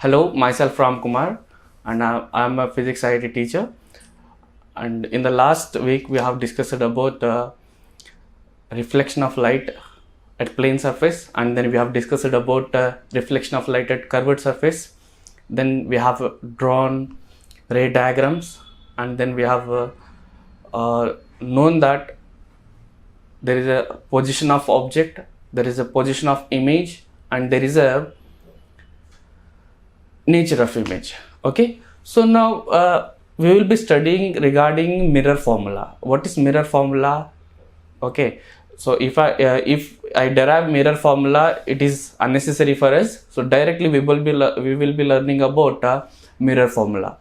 Hello, myself Ram Kumar, and I'm a physics IIT teacher. And in the last week, we have discussed about reflection of light at plane surface, and then we have discussed about reflection of light at curved surface. Then we have drawn ray diagrams, and then we have known that there is a position of object, there is a position of image, and there is a nature of image. Okay, so now we will be studying regarding mirror formula. What is mirror formula? Okay, so if I derive mirror formula, it is unnecessary for us. So directly we will be learning about mirror formula.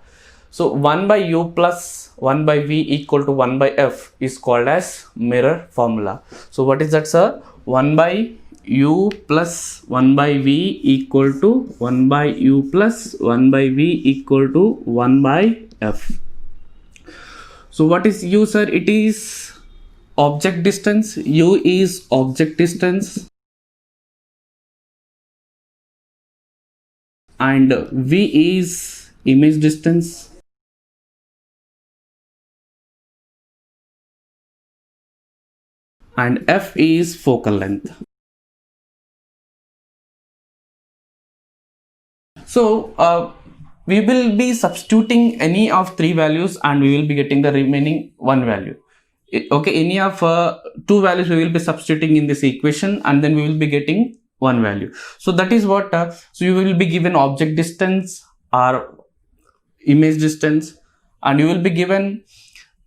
So 1 by u plus 1 by v equal to 1 by f is called as mirror formula. So what is that, sir? 1 by u plus 1 by v equal to 1 by u plus 1 by v equal to 1 by f. So what is u, sir? It is object distance. U is object distance, and v is image distance, and f is focal length. So we will be substituting any of three values and we will be getting the remaining one value. Okay, any of two values we will be substituting in this equation, and then we will be getting one value. So that is what, so you will be given object distance or image distance, and you will be given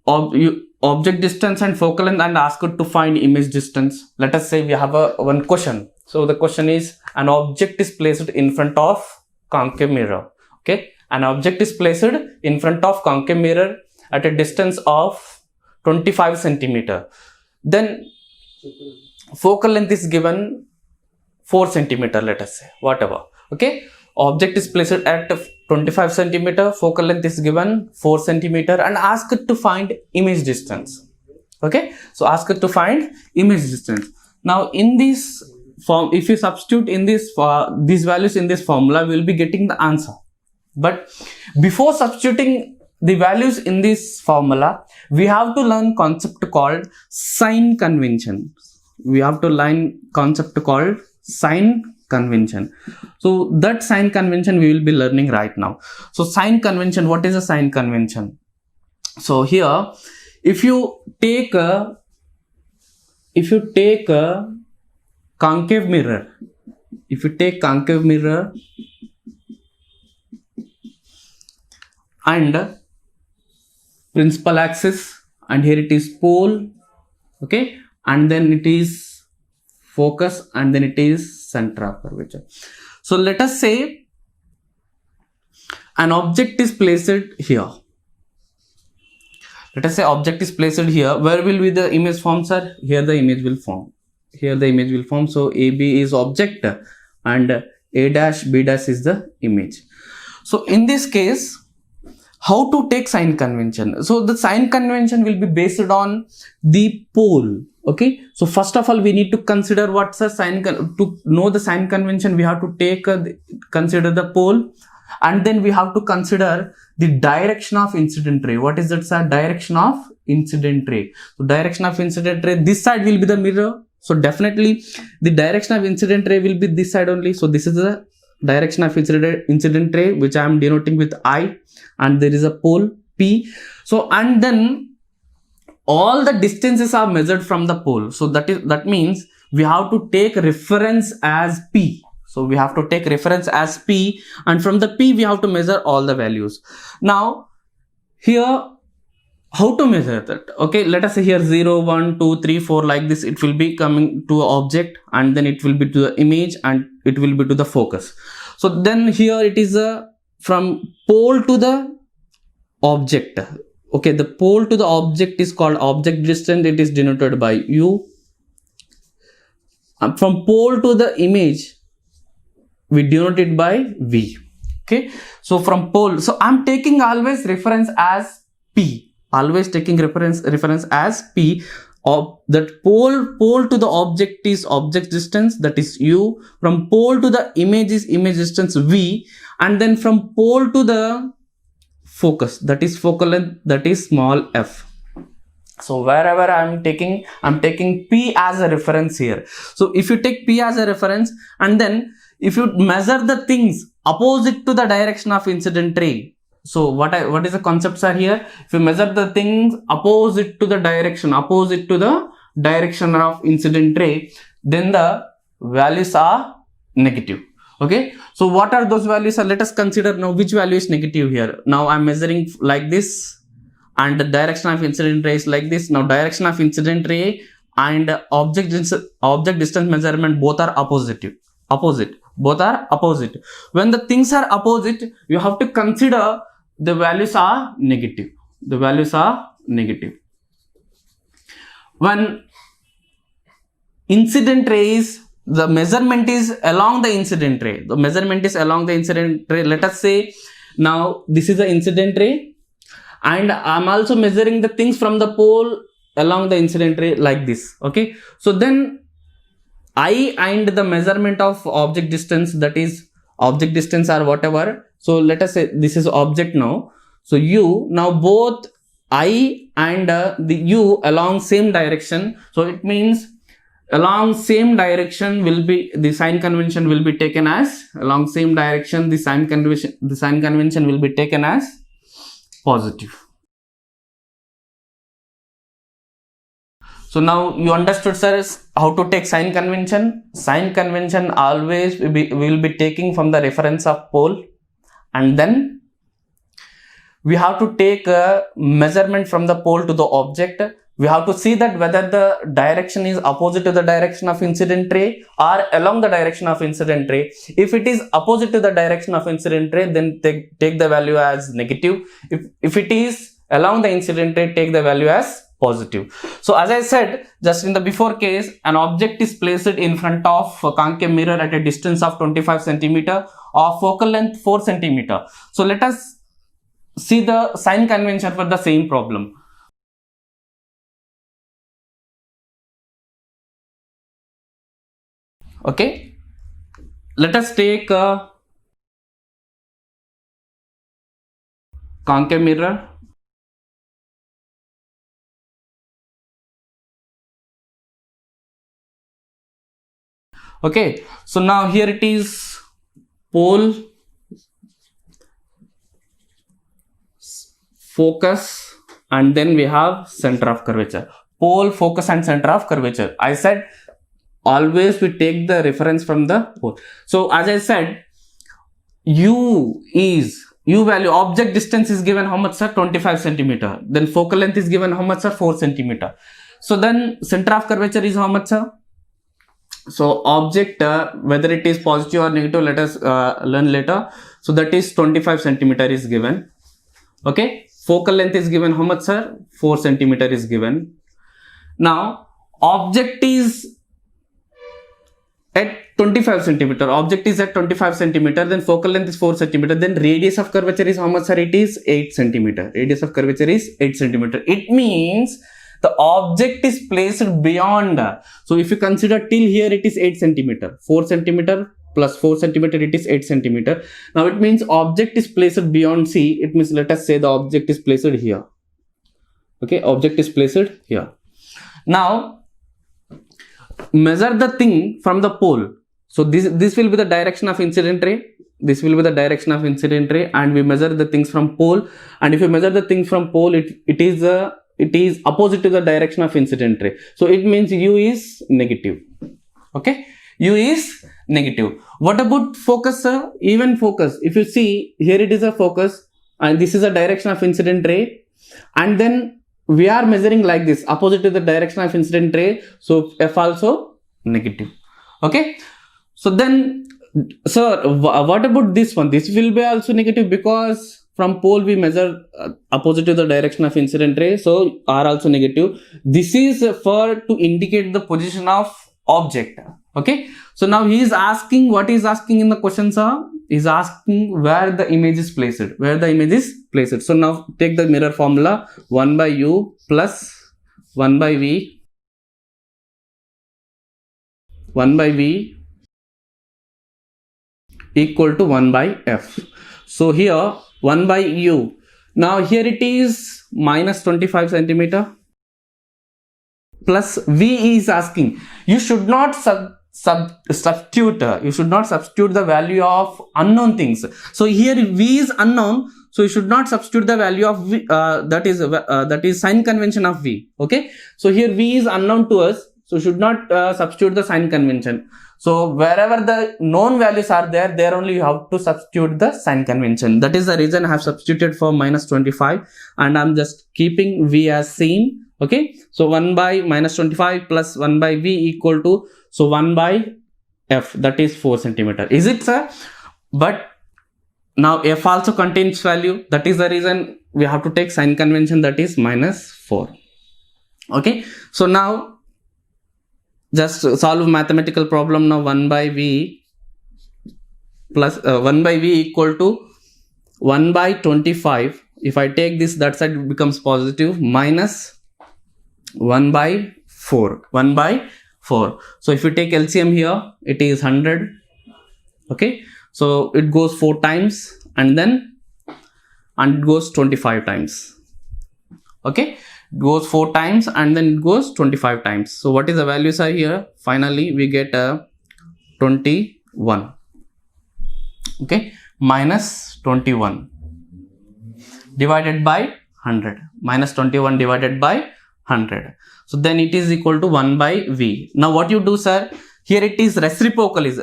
object distance and focal length and asked to find image distance. Let us say we have one question. So the question is, an object is placed in front of concave mirror. Okay, an object is placed in front of concave mirror at a distance of 25 centimeter. Then focal length is given 4 centimeter, let us say, whatever. Okay, object is placed at 25 centimeter, focal length is given 4 centimeter, and asked to find image distance. Okay, so asked to find image distance. Now in this form, if you substitute in this these values in this formula, we will be getting the answer. But before substituting the values in this formula, we have to learn concept called sign convention. We have to learn concept called sign convention. So that sign convention we will be learning right now. So sign convention, what is a sign convention? So here, if you take a concave mirror, and principal axis, and here it is pole, okay, and then it is focus, and then it is center of curvature. So let us say an object is placed here. Let us say object is placed here. Where will be the image form, sir? Here the image will form. So AB is object and A dash B dash is the image. So in this case, how to take sign convention? So the sign convention will be based on the pole. Okay, so first of all we need to consider what's a sign. To know the sign convention, we have to take consider the pole, and then we have to consider the direction of incident ray. What is that, sir? Direction of incident ray. So direction of incident ray, this side will be the mirror. So definitely the direction of incident ray will be this side only. So this is the direction of incident ray, which I am denoting with I, and there is a pole P. So and then all the distances are measured from the pole. So that means we have to take reference as P. So we have to take reference as P, and from the P we have to measure all the values. Now here, how to measure that? Okay, let us say here 0, 1, 2, 3, 4, like this. It will be coming to an object, and then it will be to the image, and it will be to the focus. So then here it is from pole to the object. Okay, the pole to the object is called object distance. It is denoted by U. And from pole to the image, we denote it by V. Okay, so from pole, so I'm taking always reference as P. Always taking reference as P. That pole to the object is object distance, that is U. From pole to the image is image distance V, and then from pole to the focus, that is focal length, that is small f. So wherever I'm taking P as a reference here. So if you take P as a reference, and then if you measure the things opposite to the direction of incident ray, so what is the concepts are here? If you measure the things opposite to the direction of incident ray, then the values are negative. Okay, so what are those values? Let us consider now which value is negative here. Now I'm measuring like this, and the direction of incident ray is like this. Now direction of incident ray and object distance measurement both are opposite. Both are opposite. When the things are opposite, you have to consider the values are negative. When incident ray is, the measurement is along the incident ray. Let us say now this is the incident ray, and I'm also measuring the things from the pole along the incident ray like this. Okay, so then I and the measurement of object distance, that is object distance or whatever. So let us say this is object now. So u, now both I and the u along same direction. So it means along same direction will be, the sign convention will be taken as, along same direction the sign convention will be taken as positive. So now you understood, sir, how to take sign convention. Sign convention always we will be taking from the reference of pole, and then we have to take a measurement from the pole to the object. We have to see that whether the direction is opposite to the direction of incident ray or along the direction of incident ray. If it is opposite to the direction of incident ray, then take the value as negative. If it is along the incident ray, take the value as positive. So as I said just in the before case, an object is placed in front of a concave mirror at a distance of 25 centimeter or focal length 4 centimeter. So let us see the sign convention for the same problem. Okay, let us take a concave mirror. Okay, so now here it is pole, focus, and then we have center of curvature. Pole, focus and center of curvature. I said always we take the reference from the pole. So as I said, u value, object distance is given how much, sir? 25 centimeter. Then focal length is given how much, sir? 4 centimeter. So then center of curvature is how much, sir? So object, whether it is positive or negative, let us learn later. So that is 25 centimeter is given. Okay, focal length is given how much, sir? 4 centimeter is given. Now object is at 25 centimeter. Object is at 25 centimeter. Then focal length is 4 centimeter. Then radius of curvature is how much, sir? It is 8 centimeter. Radius of curvature is 8 centimeter. It means the object is placed beyond. So if you consider till here, it is 8 centimeter. 4 centimeter plus 4 centimeter, it is 8 centimeter. Now it means object is placed beyond C. It means let us say the object is placed here. Okay, object is placed here. Now measure the thing from the pole. So this will be the direction of incident ray. This will be the direction of incident ray, and we measure the things from pole. And if you measure the things from pole, it is opposite to the direction of incident ray. So it means u is negative. Okay, u is negative. What about focus, sir? Even focus, if you see here, it is a focus and this is a direction of incident ray, and then we are measuring like this, opposite to the direction of incident ray. So f also negative. Okay, so then, sir, what about this one? This will be also negative because from pole we measure opposite to the direction of incident ray, so r also negative. This is for to indicate the position of object. Okay, so now he is asking, what he is asking in the question, sir? He is asking where the image is placed. So now take the mirror formula, 1 by u plus 1 by v, 1 by v equal to 1 by f. So here 1 by u. Now here it is minus 25 centimeter plus v is asking. You should not substitute. You should not substitute the value of unknown things. So here v is unknown. So you should not substitute the value of v, that is sign convention of v. Okay. So here v is unknown to us. So should not substitute the sign convention. So wherever the known values are there only you have to substitute the sign convention. That is the reason I have substituted for minus 25 and I'm just keeping v as same. Okay. So 1 by minus 25 plus 1 by v equal to, so 1 by f, that is 4 centimeter. Is it, sir? But now f also contains value. That is the reason we have to take sign convention, that is minus 4. Okay. So now just solve mathematical problem. Now 1 by v plus 1 by v equal to 1 by 25. If I take this, that side it becomes positive, minus 1 by 4. 1 by 4. So if you take LCM here, it is 100. Okay. So it goes 4 times and it goes 25 times. Okay. It goes 4 times and then it goes 25 times. So what is the values are here? Finally, we get a 21. Okay. Minus 21 divided by 100. Minus 21 divided by 100. So then it is equal to 1 by v. Now what you do, sir? Here it is reciprocal is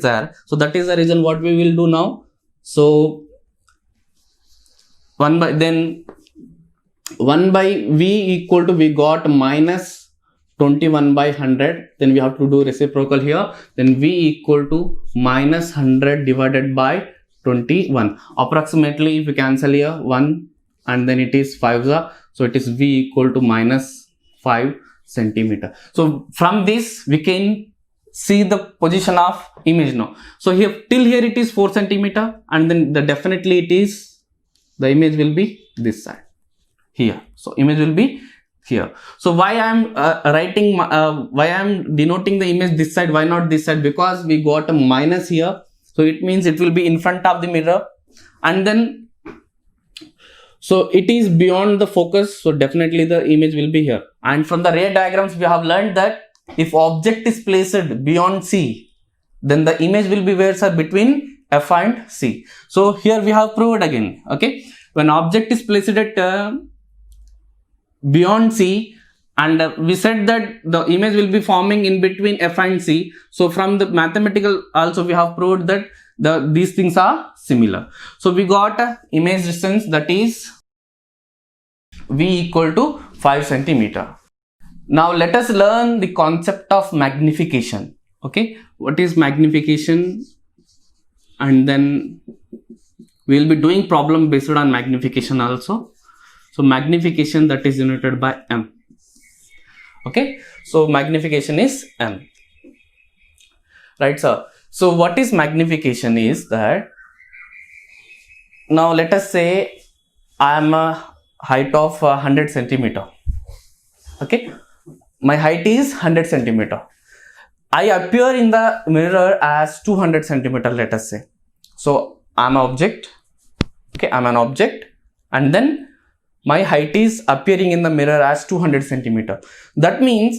there. So that is the reason what we will do now. So 1 by v equal to, we got minus 21 by 100. Then we have to do reciprocal here. Then v equal to minus 100 divided by 21. Approximately if you cancel here 1 and then it is 5. So it is v equal to minus 5 centimeter. So from this we can see the position of image now. So here till here it is 4 centimeter and then definitely it is, the image will be this side here. So image will be here. So why I am why I am denoting the image this side, why not this side? Because we got a minus here. So it means it will be in front of the mirror and then so it is beyond the focus. So definitely the image will be here. And from the ray diagrams we have learned that if object is placed beyond C, then the image will be where, sir? Between F and C. So here we have proved again. Okay. When object is placed at beyond C, and we said that the image will be forming in between F and C. So from the mathematical also we have proved that these things are similar. So we got image distance, that is v equal to 5 centimeter. Now let us learn the concept of magnification. Okay, what is magnification? And then we will be doing problem based on magnification also. So magnification, that is denoted by m. Okay, so magnification is m. Right, sir? So what is magnification is that, now let us say I am a height of 100 centimeter. Okay, my height is 100 centimeter. I appear in the mirror as 200 centimeter, let us say. So I am an object. Okay, I am an object, and then my height is appearing in the mirror as 200 centimeter. That means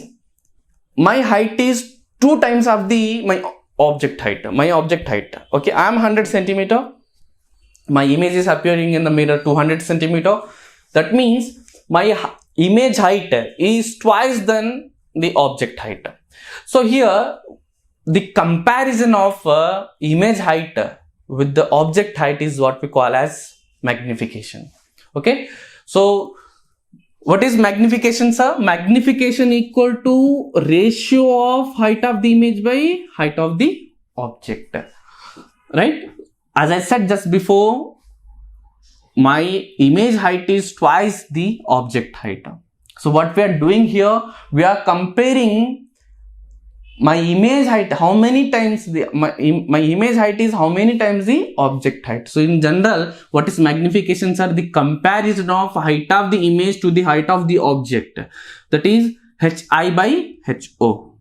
my height is 2 times of my object height. Okay, I am 100 centimeter. My image is appearing in the mirror 200 centimeter. That means my image height is twice than the object height. So here the comparison of image height with the object height is what we call as magnification. Okay, so what is magnification, sir? Magnification equal to ratio of height of the image by height of the object, right? As I said just before, my image height is twice the object height. So what we are doing here, we are comparing my image height, how many times my image height is how many times the object height. So in general, what is magnification, sir? The comparison of height of the image to the height of the object, that is hi by ho.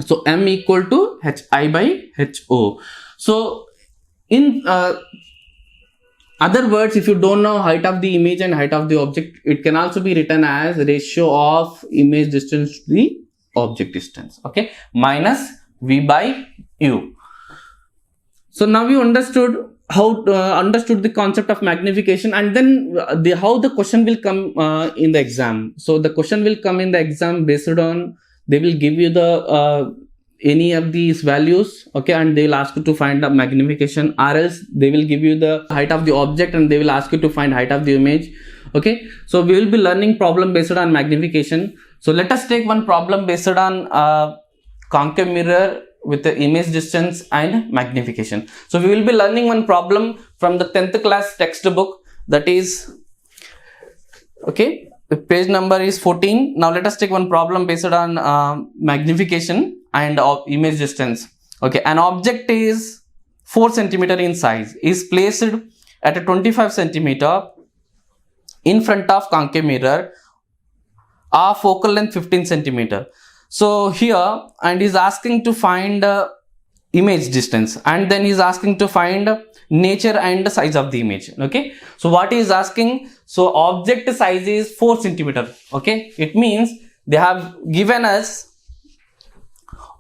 So m equal to hi by ho. So in other words, if you don't know height of the image and height of the object, it can also be written as ratio of image distance to the object distance, okay, minus v by u. So now you understood how understood the concept of magnification, and then how the question will come in the exam. So the question will come in the exam based on, they will give you the any of these values, okay, and they will ask you to find the magnification, or else they will give you the height of the object and they will ask you to find height of the image, okay. So we will be learning problem based on magnification. So let us take one problem based on concave mirror with the image distance and magnification. So we will be learning one problem from the 10th class textbook, that is, okay, the page number is 14. Now let us take one problem based on magnification and image distance. Okay, an object is 4 centimeter in size, is placed at a 25 centimeter in front of concave mirror, of focal length 15 centimeter. So here, and is asking to find image distance, and then is asking to find nature and the size of the image, okay. So what is asking, so object size is 4 centimeter, okay. It means they have given us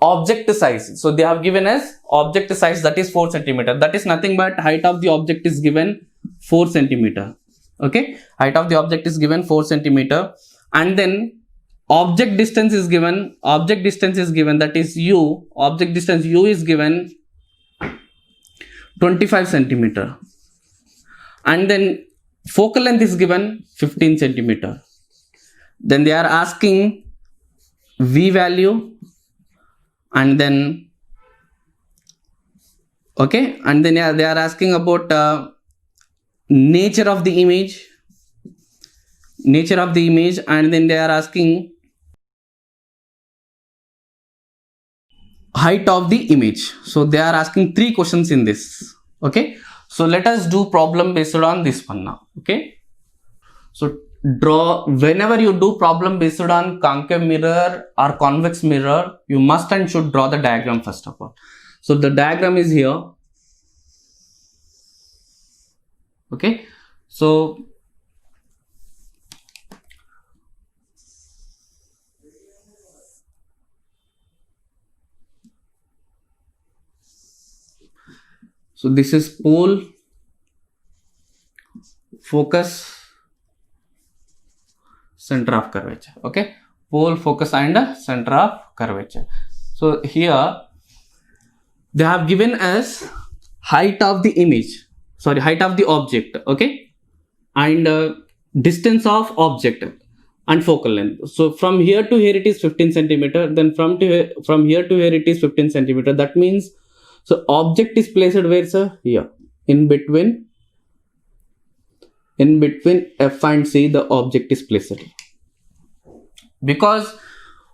object size. So they have given us object size, that is 4 centimeter. That is nothing but height of the object is given 4 centimeter, okay. Height of the object is given 4 centimeter, and then object distance is given, that is u, object distance u is given 25 centimeter, and then focal length is given 15 centimeter. Then they are asking v value, and then, okay, and then they are asking about nature of the image, and then they are asking height of the image. So they are asking 3 questions in this, okay. So let us do problem based on this one now, okay. So draw, whenever you do problem based on concave mirror or convex mirror, you must and should draw the diagram first of all. So the diagram is here, okay. So this is pole, focus, center of curvature, okay. Pole, focus and center of curvature. So here they have given us height of the image, height of the object, okay, and distance of object and focal length. So from here to here it is 15 centimeter, then from here to here it is 15 centimeter. That means, so object is placed where, sir? Here, in between F and C, the object is placed. Because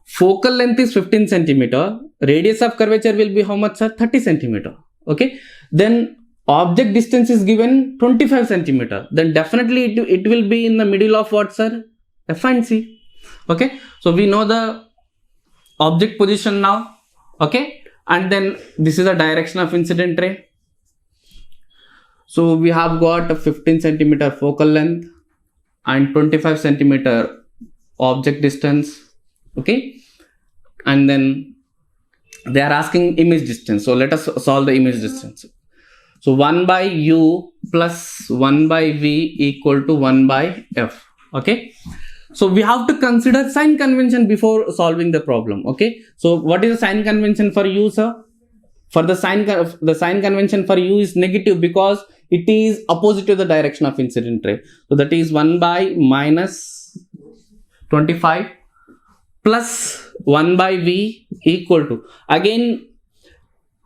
focal length is 15 centimeter, radius of curvature will be how much, sir? 30 centimeter, okay. Then object distance is given 25 centimeter, then definitely it will be in the middle of what, sir? F and C, okay. So we know the object position now, okay. And then this is the direction of incident ray. So we have got a 15 centimeter focal length and 25 centimeter object distance, okay. And then they are asking image distance. So let us solve the image distance. So 1 by u plus 1 by v equal to 1 by f, okay. So we have to consider sign convention before solving the problem, okay. So what is the sign convention for u, sir? For the sign convention for u is negative because it is opposite to the direction of incident ray. So that is 1 by minus 25 plus 1 by v equal to, again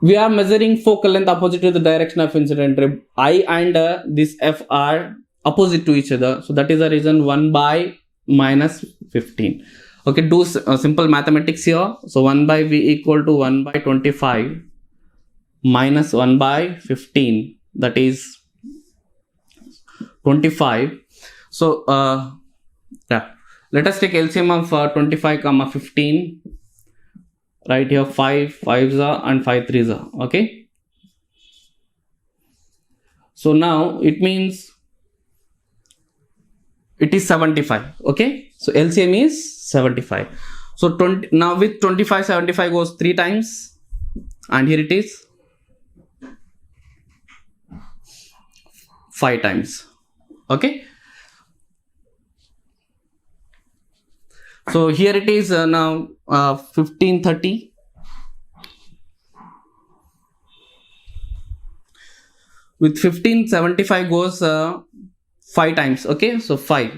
we are measuring focal length opposite to the direction of incident ray. I and this f are opposite to each other. So that is the reason 1 by minus 15. Okay, do simple mathematics here. So 1 by v equal to 1 by 25 minus 1 by 15, that is 25. So yeah, let us take LCM of 25 comma 15. Right here 5 5s are and 5 3s are, okay. So now it means it is 75. Okay, so LCM is 75. So 20, now with 25, 75 goes 3 times, and here it is 5 times. Okay, so here it is now 1530. With 1575 goes 5 times. Okay, so 5.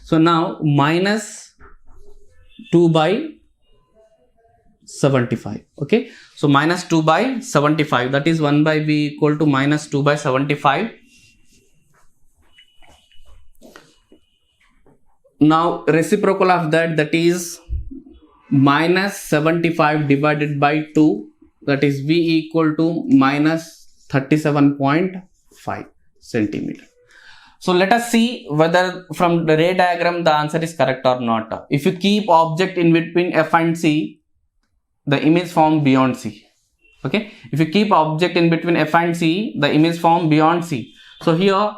So now minus 2 by 75. Okay, so minus 2 by 75, that is 1 by v equal to minus 2 by 75. Now reciprocal of that, that is minus 75 divided by 2, that is v equal to minus 37.5 centimeter. So let us see whether from the ray diagram the answer is correct or not. If you keep object in between F and C, the image form beyond C. Okay, if you keep object in between F and C, the image form beyond C. So here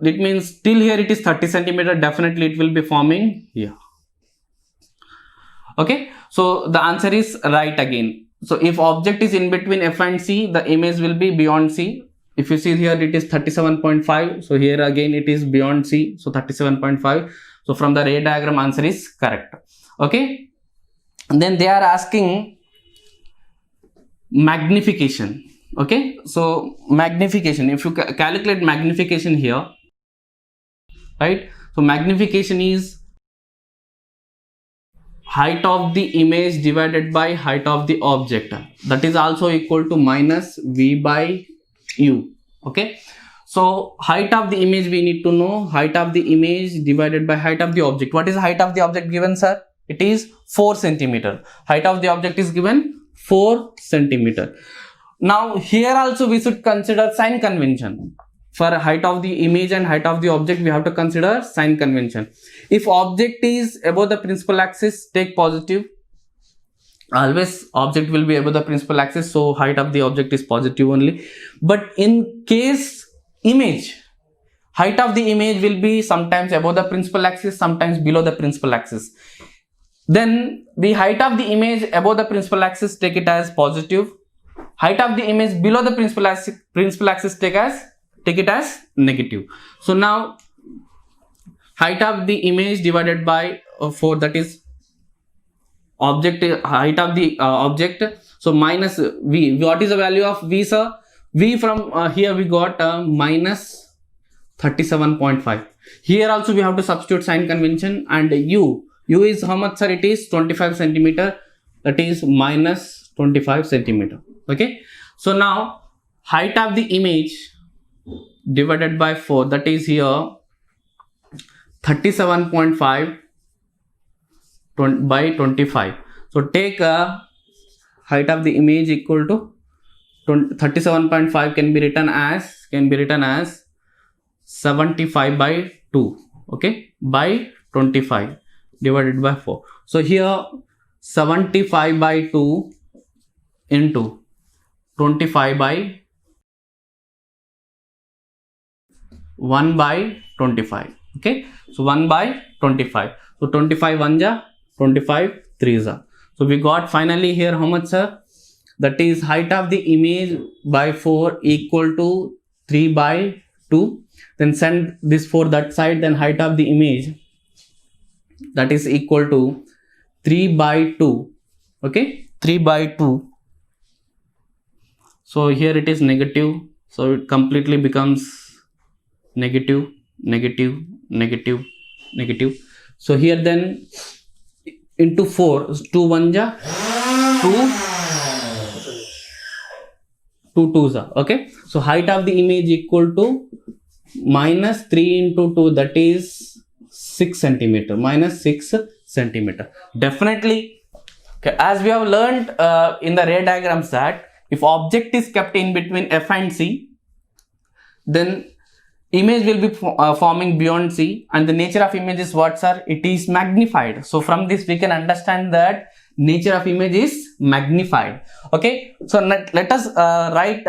it means till here it is 30 centimeter, definitely it will be forming here. Okay, so the answer is right again. So if object is in between F and C, the image will be beyond C. If you see here, it is 37.5. So here again it is beyond C. So 37.5. So from the ray diagram, answer is correct. Okay. And then they are asking magnification. Okay. So magnification, if you calculate magnification here, right? So magnification is height of the image divided by height of the object, that is also equal to minus v by u. Okay, so height of the image we need to know, height of the image divided by height of the object. What is the height of the object given, sir? It is 4 centimeter. Height of the object is given 4 centimeter. Now here also we should consider sign convention. For height of the image and height of the object, we have to consider sign convention. If object is above the principal axis, take positive. Always object will be above the principal axis, so height of the object is positive only. But in case image, height of the image will be sometimes above the principal axis, sometimes below the principal axis. Then the height of the image above the principal axis, take it as positive. Height of the image below the principal axis, take it as negative. So now height of the image divided by 4, that is object, height of the object. So minus v. What is the value of v, sir? V from here we got minus 37.5. Here also we have to substitute sign convention, and u is how much, sir? It is 25 centimeter, that is minus 25 centimeter. Okay, so now height of the image divided by 4, that is here 37.5 by 25. So take height of the image equal to 37.5 can be written as 75 by 2. Okay, by 25 divided by 4. So here 75 by 2 into 25 by 1 by 25. Okay, so 1 by 25. So 25 1 ja, 25 3 ja. So we got finally here how much, sir? That is height of the image by 4 equal to 3 by 2. Then send this 4 that side, then height of the image, that is equal to 3 by 2. Okay, 3 by 2. So here it is negative, so it completely becomes negative, negative, negative, negative. So here then into 4, 2 1 ja, 2 2 ja. Okay, so height of the image equal to minus 3 into 2, that is 6 centimeter, minus 6 centimeter. Definitely, okay, as we have learned in the ray diagrams, that if object is kept in between F and C, then image will be forming beyond C, and the nature of image is what, sir? It is magnified. So from this we can understand that nature of image is magnified. Okay, so let us write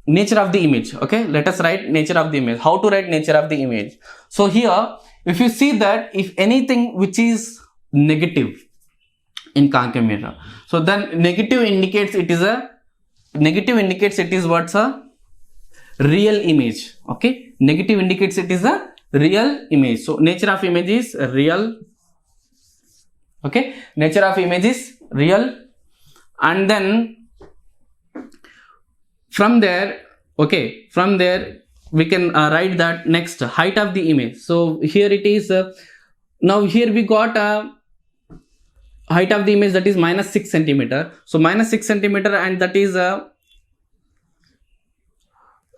nature of the image. Okay, let us write nature of the image. How to write nature of the image? So here, if you see that if anything which is negative in concave mirror, so then negative indicates it is what's a real image. Okay, negative indicates it is a real image. So nature of image is real. Okay, nature of image is real, and then from there we can write that next height of the image. So here it is, now here we got a height of the image that is minus 6 centimeter. So minus 6 centimeter, and that is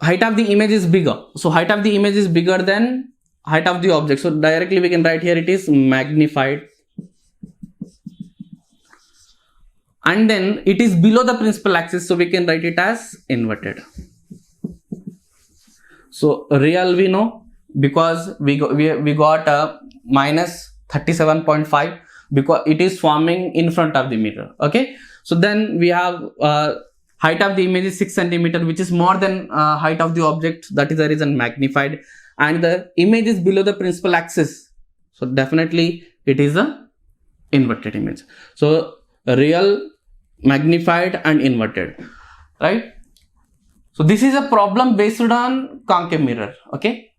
height of the image is bigger. So height of the image is bigger than height of the object. So directly we can write here it is magnified. And then it is below the principal axis, so we can write it as inverted. So real we know because we got a minus 37.5 because it is forming in front of the mirror. Okay, so then we have height of the image is 6 centimeter, which is more than height of the object. That is the reason magnified, and the image is below the principal axis, so definitely it is a inverted image. So real, magnified, and inverted, right? So this is a problem based on concave mirror. Okay,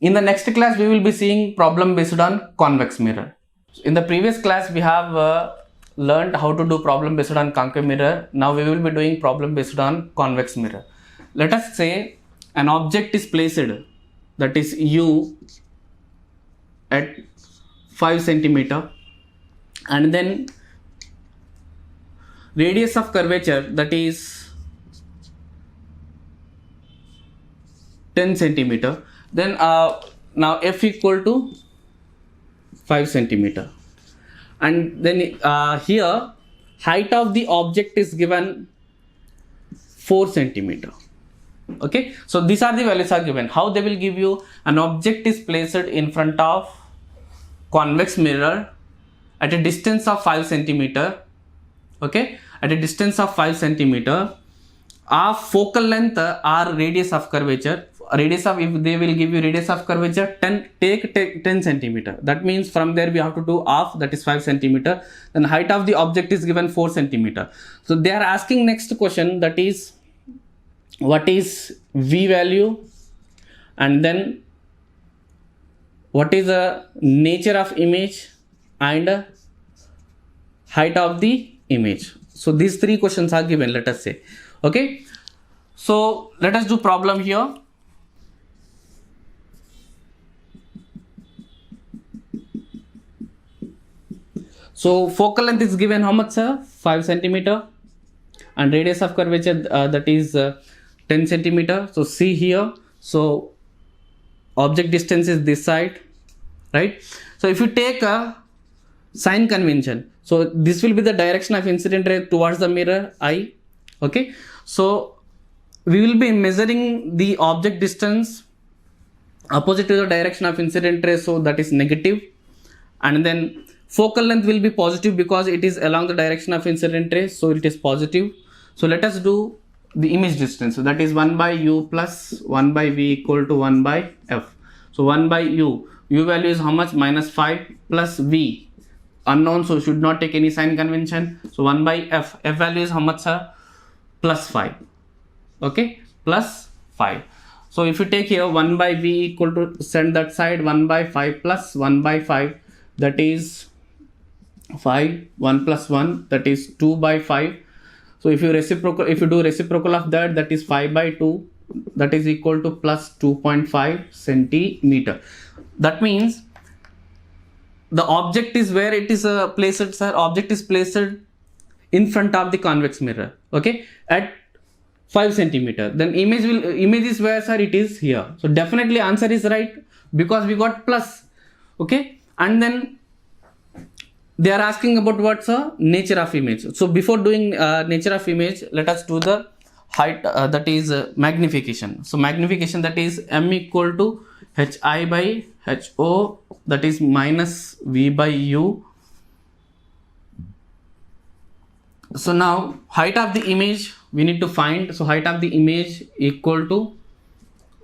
in the next class we will be seeing problem based on convex mirror. In the previous class we have learned how to do problem based on concave mirror. Now we will be doing problem based on convex mirror. Let us say an object is placed, that is U, at 5 centimeter, and then radius of curvature, that is 10 centimeter. Then now f equal to 5 centimeter, and then here height of the object is given 4 centimeter. Okay, so these are the values are given. How they will give you? An object is placed in front of convex mirror at a distance of 5 centimeter. Okay, at a distance of 5 centimeter, of focal length or radius of curvature. Radius of, if they will give you radius of curvature 10 centimeter, that means from there we have to do half, that is 5 centimeter. Then height of the object is given 4 centimeter. So they are asking next question, that is what is V value, and then what is the nature of image and height of the image. So these three questions are given, let us say. Okay, so let us do problem here. So focal length is given how much, sir? 5 centimeter, and radius of curvature that is 10 centimeter. So see here, so object distance is this side, right? So if you take a sign convention, so this will be the direction of incident ray towards the mirror I. Okay, so we will be measuring the object distance opposite to the direction of incident ray, so that is negative, and then focal length will be positive because it is along the direction of incident ray, so it is positive. So let us do the image distance, so that is 1 by u plus 1 by v equal to 1 by f. So 1 by u value is how much? Minus 5 plus v unknown, so should not take any sign convention. So 1 by f value is how much, sir? Plus 5. Okay, plus 5. So if you take here 1 by v equal to, send that side, 1 by 5 plus 1 by 5, that is 5, 1 plus 1, that is 2 by 5. So if you do reciprocal of that, that is 5 by 2, that is equal to plus 2.5 centimeter. That means the object is where it is placed, sir. Object is placed in front of the convex mirror. Okay, at 5 centimeter. Then image is where, sir? It is here. So definitely answer is right because we got plus. Okay, and then they are asking about what's a nature of image. So before doing nature of image, let us do the height, that is magnification. So magnification, that is m equal to hi by ho, that is minus v by u So now height of the image we need to find. So height of the image equal to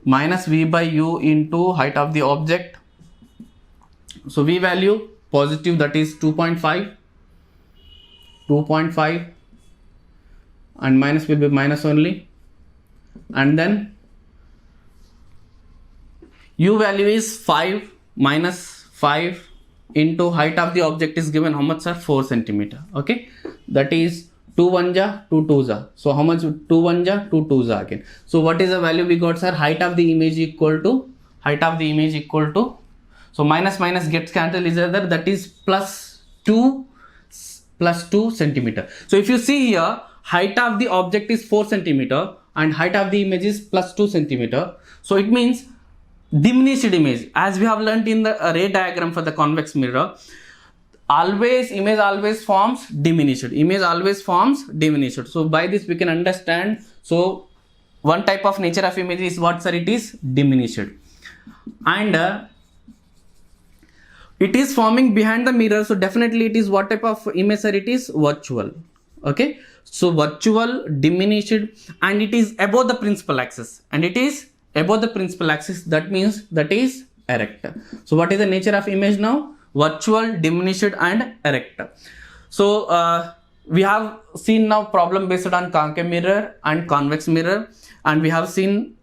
minus v by u into height of the object. So v value positive, that is 2.5, and minus will be minus only, and then u value is 5 minus 5 into height of the object is given how much, sir? 4 centimeter. Okay, that is 2 1 ja 2 2 ja. So how much? 2 1 ja 2 2 ja again. So what is the value we got, sir? Height of the image equal to so minus minus gets cancelled each other, that is plus 2 centimeter. So if you see here, height of the object is 4 centimeter and height of the image is plus 2 centimeter. So it means diminished image, as we have learnt in the ray diagram for the convex mirror, image always forms diminished. So by this we can understand, so one type of nature of image is what, sir? It is diminished, and it is forming behind the mirror. So definitely it is what type of image, sir? It is virtual. Okay, so virtual, diminished, and it is above the principal axis, that means that is erect. So what is the nature of image now? Virtual, diminished, and erect. So we have seen now problem based on concave mirror and convex mirror, and we have seen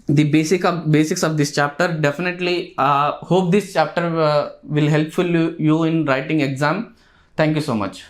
the basics of this chapter. Definitely hope this chapter will helpful you in writing exam. Thank you so much.